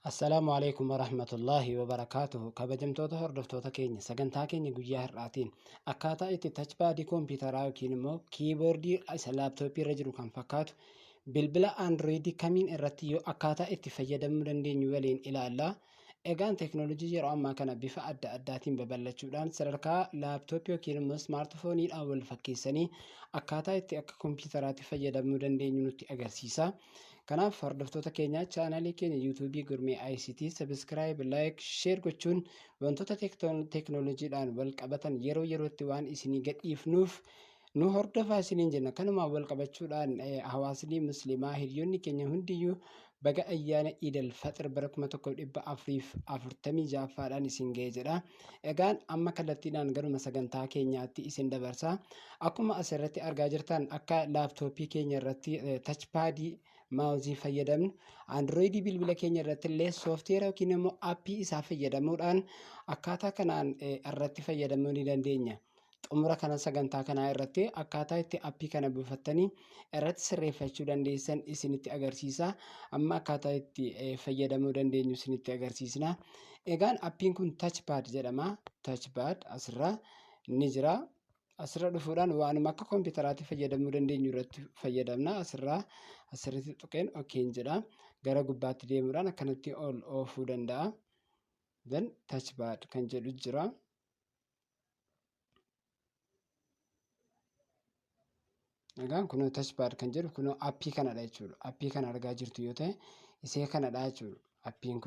Assalaamu alaykum warahmatullahi wabarakatuhu. Kabajamtoota hordoftoota keenya sagantaa keenya guyyaa har'aatiin akkaataa itti tachpaadii kompiitaraa yookiin immoo kiiboordii isa laaptooppii irra jiru kan fakkaatu bilbila Android kamiin irratti yoo akkaataa itti fayyadamuu dandeenyu waliin ilaallaa. Egaan teknoolojii yeroo ammaa kana bifa adda addaatiin babal'achuudhaan sadarkaa laaptooppii yookiin immoo smaartifooniidhaan wal fakkeessanii akkaataa itti akka kompiitaraatti fayyadamuu dandeenyu nutti agarsiisa. Kanaaf hordoftoota keenya chaanalii keenya YouTube Gurmee ICT subscribe, like, share gochuun wantoota teknoolojiidhaan wal qabatan yeroo yerootti waan isinii gadhiifnuuf nu hordofaa isiniin jenna. Kanumaan wal qabachuudhaan hawaasni musliimaa hiriyoonni keenya hundiyyuu baga ayyaana Iidal Faxir bara 1446 isin ga'e jedha. Egaan amma kallattiidhaan garuma sagantaa keenyaatti isin dabarsa. Akkuma asirratti argaa jirtan akka laaptooppii keenya irratti tachpaadii maawuzii fayyadamnu Android bilbila keenya irratti illee sooftiweera yookiin immoo aappii isaa fayyadamuudhaan akkaataa kanaan irratti fayyadamuu ni dandeenya. Xumura kana sagantaa kanaa irratti akkaataa itti aappii kana buufattanii irratti sirreeffachuu dandeessan isinitti agarsiisa. Amma akkaataa itti fayyadamuu dandeenyu isinitti agarsiisna. Egaan aappiin kun touchpad jedhama. Touchpad asirra ni jira. Asirra dhufuudhaan waanuma akka kompiitaraatti fayyadamuu dandeenyu irratti fayyadamna. Asirratti tuqeen okeen jedha. Gara gubbaatti deemuudhaan akkanatti ol oofuu danda'a. Then touchpad kan jedhu jira. Egaan kun touchpad kan jedhu kun aappii kanadha jechuudha. Aappii kana argaa jirtu yoo ta'e isee kanadha jechuudha. Aappiin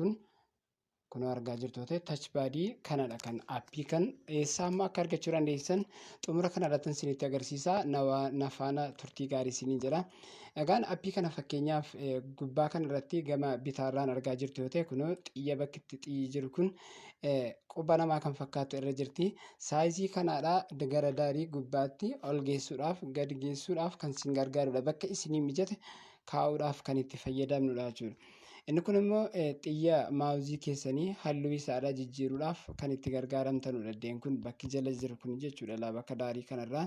kun argaa jirtu yoo ta'e touchpadii kanadha kan aappii kan eessaa amma akka argachuu dandeessan xumura kanarratti isinitti agarsiisa. Nafaana turtii gaarii isiniin jedha. Egaan aappii kana fakkeenyaaf gubbaa kanarratti gama bitaarraan argaa jirtu yoo ta'e kun xiyya bakki itti xiyyi jiru kun quba namaa kan fakkaatu irra jirti. Saayizii kanadha gara daarii gubbaatti ol geessuudhaaf gad geessuudhaaf kan isin gargaarudha. Bakka isinii mijate kaa'uudhaaf kan itti fayyadamnudha jechuudha. Inni kun immoo xiyya maawuzii keessanii halluu isaadhaa jijjiiruudhaaf kan itti gargaaramtanudha. Iddeen kun bakki jala jiru kun jechuudha bakka daarii kanarraa.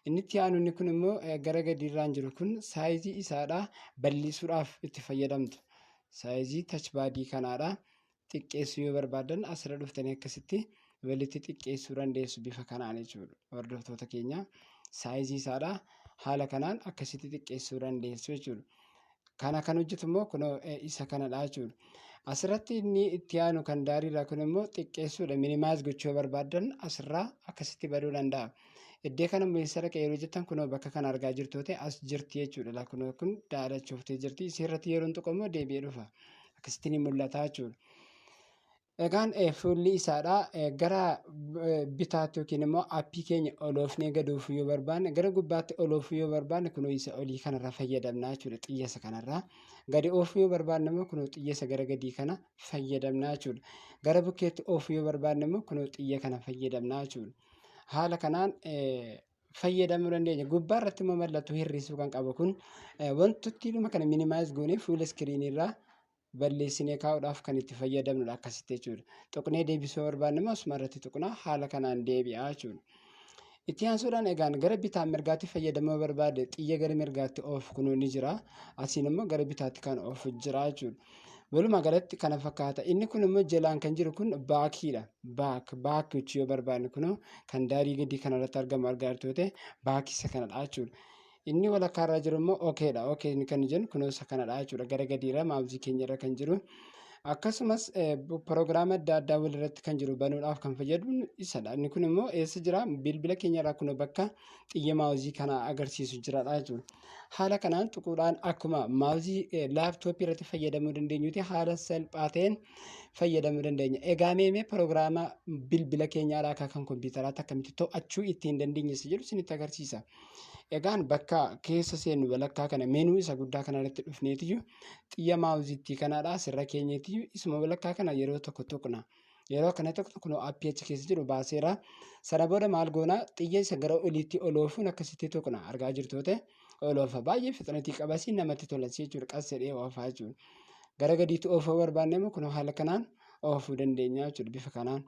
Inni itti aanu inni kun immoo gara gadiirraan jiru kun saayizii isaadhaa bal'isuudhaaf itti fayyadamtu. Saayizii tachpaadii kanaadha. Xiqqeessuu yoo barbaadan asirra dhuftanii akkasitti walitti xiqqeessuu dandeessu bifa kanaan jechuudha. Hordoftoota keenya saayizii isaadhaa haala kanaan akkasitti xiqqeessuu dandeessu jechuudha. Kana kan hojjetu immoo kun isa kanadha jechuudha. Asirratti inni itti aanu kan daariirraa kun immoo xiqqeessuudha. Minimaayiz gochuu barbaadan asirraa akkasitti baduu danda'a. Iddoo kana immoo eessa dhaqa yeroo jettan kun bakka kana argaa jirtu ta'e as jirti jechuudha. Kun daalachuuftee jirti. Isirratti yeroo tuqu immoo deebi'ee dhufa. Akkasitti ni mul'ata jechuudha. Egaan fuulli isaadhaa gara bitaatti yookiin immoo aappii keenya ol oofnee gad oofuu yoo barbaanne gara gubbaatti ol oofuu yoo barbaanne kun isa olii kanarra fayyadamna jechuudha. Xiyyasa kanarraa gadi oofuu yoo barbaanne immoo kun xiyyasa gara gadii kana fayyadamna jechuudha. Gara bukkeetti oofuu yoo barbaanne immoo kun xiyya kana fayyadamna jechuudha. Haala kanaan fayyadamuu dandeenya. Gubbaa irratti immoo mallattoo hir'isuu kan qabu kun wantooti dhuma kana minimaayiz goonee fuula iskiriinirraa balleessinee kaa'uudhaaf kan itti fayyadamnudha akkasitti jechuudha. Tuqnee deebisuu barbaanne immoo asuma irratti tuqna haala kanaan deebi'a jechuudha. Itti aansuudhaan egaan gara bitaan mirgaatti fayyadamuu barbaade xiyya gara mirgaatti oofu kun ni jira. Asiin immoo gara bitaatti kan oofu jira jechuudha. Walumaa galatti kana fakkaata. Inni kun immoo jalaan kan jiru kun baakiidha. Baak gochuu yoo barbaanne kun kan daarii gadii kanarratti argamu argaa jirtu yoo ta'e baakisa kanadha jechuudha. Inni walakkaarra jiru immoo okeedha. Okeen kan jennu kun isa kanadha jechuudha. Gara gadiirra maawuzii keenyarra kan jiru. Akkasumas piroogiraama adda addaa walirratti kan jiru banuudhaaf kan fayyadu isadha. Inni kun immoo eessa jira? Bilbila keenyarraa kun bakka xiyya maawuzii kana agarsiisu jiradha jechuudha. Haala kanaan tuquudhaan akkuma maawuzii laaptooppii irratti fayyadamuu dandeenyuti haala salphaa ta'een fayyadamuu dandeenya. Egaa mee piroogiraama bilbila keenyaadhaa akka kan kompiitaraatti akkamitti to'achuu ittiin dandeenyes jedhu isinitti agarsiisa. Egaan bakka keessa seennu walakkaa kana meenuu isa guddaa kanarratti dhufneetiyyuu xiyya maawuziitti kanadha asirra keenyeetiyyuu isuma walakkaa kana yeroo tokko tuqna. Yeroo kana tokko kun aappii achi keessa jiru baaseera. Sana booda maal goona xiyya isa gara oliitti ol oofuun akkasitti tuqna argaa jirtu ta'e ol oofa. Baay'ee fixanatii qabasii namatti tolas jechuudha. Qas jedhee oofaa jechuudha. Gara gadiitti oofuu barbaanne immoo kun haala kanaan oofuu dandeenya jechuudha bifa kanaan.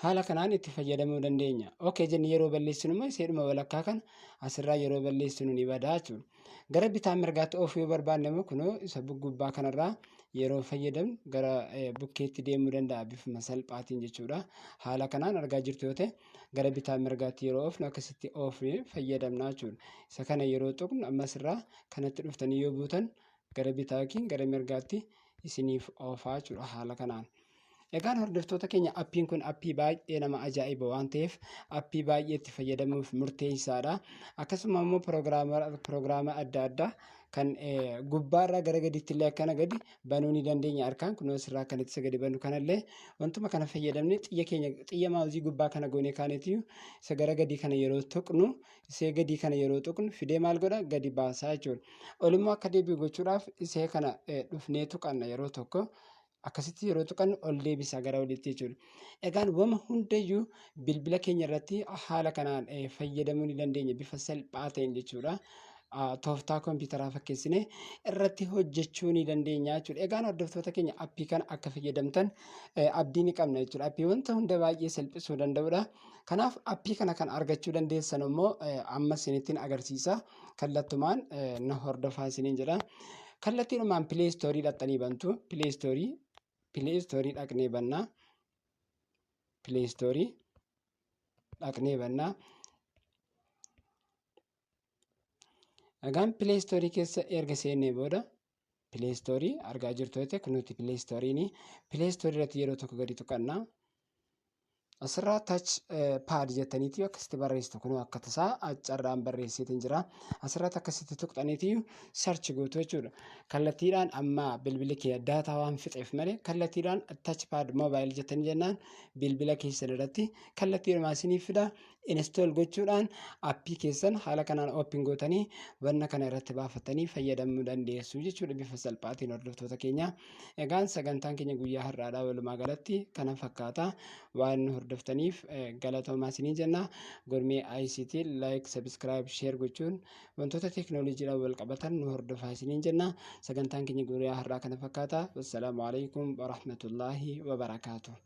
haala kanaan itti fayyadamuu dandeenya. Okay jennee yeroo balleessinu immoo iseedhuma walakkaa kana asirraa yeroo balleessinu ni badaa jechuudha. Gara bitaa mirgaatti oofuu yoo barbaanne immoo kunoo isa gubbaa kanarraa yeroo fayyadamnu gara bukkeetti deemuu danda'a bifuma salphaatiin jechuudha. Haala kanaan argaa jirtu yoo ta'e gara bitaa mirgaatti yeroo oofnu akkasitti oofnee fayyadamna jechuudha. Isa kana yeroo tuqnu ammas irraa kanatti dhuftanii yoo buutan gara bitaa yookiin gara mirgaatti isiniif oofaa jechuudha haala kanaan. Egaan hordoftoota keenya appiin kun appii baay'ee nama ajaa'iba waan ta'eef appii baay'ee itti fayyadamuuf murteessaadha. Akkasuma immoo piroogiraama adda addaa kan gubbaarraa gara gadiitti illee akkana gadi banuu ni dandeenya. Harkaan kunoo asirraa akkanatti isa gadi banu kanallee wantuma kana fayyadamnee xiyya maawuzii gubbaa kana goonee kaaneetiyyuu isa gara gadii kana yeroo tuqnu isee gadii kana yeroo tuqnu fidee maal godha gadi baasaa jechuudha. Olummoo akka deebi'u gochuudhaaf isee kana dhufnee tuqanna yeroo tokko. Akkasitti yeroo tuqannu ol deebisaa gara oliitti jechuudha. Egaan wama hundayyuu bilbila keenya irratti haala kanaan fayyadamuu ni dandeenya bifa salphaa ta'een jechuudha. Tooftaa kompiitaraa fakkeessinee irratti hojjechuu ni dandeenya jechuudha. Egaan hordoftoota keenya appii kana akka fayyadamtan abdii ni qabna jechuudha. Appii wanta hunda baay'ee salphisuu danda'udha. Kanaaf appii kana kan argachuu dandeessan immoo amma isinittiin agarsiisa. Kallattumaan na hordofaa isiniin jedha. Kallattiidhumaan pileestoorii dhaqxanii bantu. Pileestoorii dhaqnee bannaa. Pileestoorii dhaqnee bannaa. Egaan pileestoorii keessa erga seennee booda pileestoorii argaa jirtu yoo ta'e kunuuti pileestooriin pileestoorii irratti yeroo tokko gadi tuqannaa. Asirraa touch pad jettaniitii akkasitti barreessitu kun akka tasaa carraan barreessitiin jira. Asirratti akkasitti tuqxaniitii search gootu jechuudha. Kallattiidhaan amma bilbila kee daataa waan fixeef malee kallattiidhaan touch pad mobile jettanii jennaan bilbila keessan irratti kallattiidhumaa isiniif fida. Install gochuudhaan appii keessan haala kanaan open gootanii wanna kana irratti baafatanii fayyadamuu dandeessu jechuudha bifa salphaatiin hordoftoota keenya. Egaan sagantaan keenya guyyaa har'aadhaa walumaa galatti kana fakkaata. Waan hordoftaniif galatoomaa isiniin jenna. Gormee ICT like, subscribe, share gochuun wantoota teekinooloojiidhaan wal qabatan nu hordofaa isiniin jenna. Sagantaan keenya guyyaa har'aa kana fakkaata. Wassalaamu alaikum warahmatullaahi wabarakaatuh.